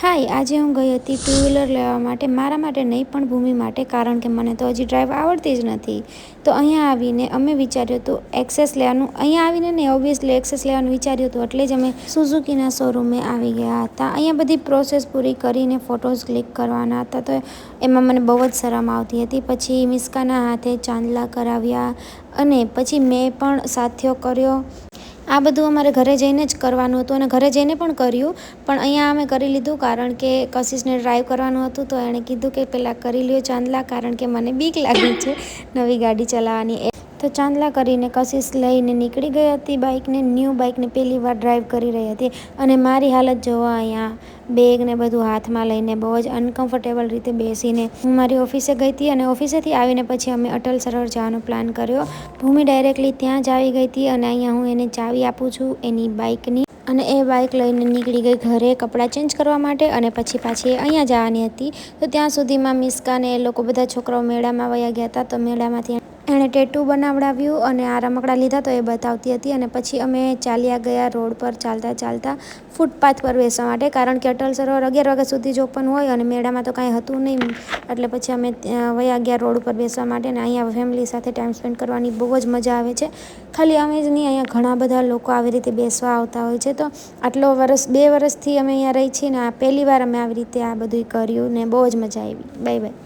હાય, આજે હું ગઈ હતી ટુ વ્હીલર લેવા માટે, મારા માટે નહીં પણ ભૂમિ માટે, કારણ કે મને તો હજી ડ્રાઈવ આવડતી જ નથી. તો અહીંયા આવીને અમે વિચાર્યું હતું એક્સેસ લેવાનું. અહીંયા આવીને ને ઓબ્વિયસલી એક્સેસ લેવાનું વિચાર્યું હતું, એટલે જ અમે સુઝુકીના શોરૂમે આવી ગયા હતા. અહીંયા બધી પ્રોસેસ પૂરી કરીને ફોટોઝ ક્લિક કરવાના હતા, તો એમાં મને બહુ જ શરમ આવતી હતી. પછી મિસ્કાના હાથે ચાંદલા કરાવ્યા અને પછી મેં પણ સાથિયો કર્યો. આ બધું અમારે ઘરે જઈને જ કરવાનું હતું અને ઘરે જઈને પણ કર્યું, પણ અહીંયા અમે કરી લીધું કારણ કે કશિશને ડ્રાઈવ કરવાનું હતું. તો એણે કીધું કે પહેલાં કરી લ્યો ચાંદલા, કારણ કે મને બીક લાગી છે નવી ગાડી ચલાવવાની. તો ચાંદલા કરીને કશિશ લઈને નીકળી ગઈ હતી બાઇકને. ન્યૂ બાઇકને પહેલી વાર ડ્રાઈવ કરી રહી હતી અને મારી હાલત જોવા, અહીંયા બેગ ને બધું હાથમાં લઈને બહુ જ અનકમ્ફર્ટેબલ રીતે બેસીને હું મારી ઓફિસે ગઈ હતી. અને ઓફિસેથી આવીને પછી અમે અટલ સરોવર જવાનો પ્લાન કર્યો. ભૂમિ ડાયરેક્ટલી ત્યાં જ આવી ગઈ હતી અને અહીંયા હું એને ચાવી આપું છું એની બાઇકની, અને એ બાઇક લઈને નીકળી ગઈ ઘરે કપડાં ચેન્જ કરવા માટે. અને પછી પાછી અહીંયા જવાની હતી. તો ત્યાં સુધીમાં મિસ્કાને એ લોકો બધા છોકરાઓ મેળામાં વયા ગયા હતા. તો મેળામાંથી એણે ટેટુ બનાવડાવ્યું અને આ રમકડા લીધા, તો એ બતાવતી હતી. અને પછી અમે ચાલ્યા ગયા રોડ પર ચાલતા ચાલતા ફૂટપાથ પર બેસવા માટે, કારણ કે અટલ સરોવર 11 વાગ્યા સુધી જ ઓપન હોય અને મેળામાં તો કાંઈ હતું નહીં. એટલે પછી અમે વયા ગયા રોડ ઉપર બેસવા માટે. અને અહીંયા ફેમિલી સાથે ટાઈમ સ્પેન્ડ કરવાની બહુ જ મજા આવે છે. ખાલી અમે જ નહીં, અહીંયા ઘણા બધા લોકો આવી રીતે બેસવા આવતા હોય છે. તો આટલો 2 વર્ષથી અમે અહીંયા રહી છીએ ને આ પહેલી વાર અમે આવી રીતે આ બધું કર્યું ને બહુ જ મજા આવી. Bye bye.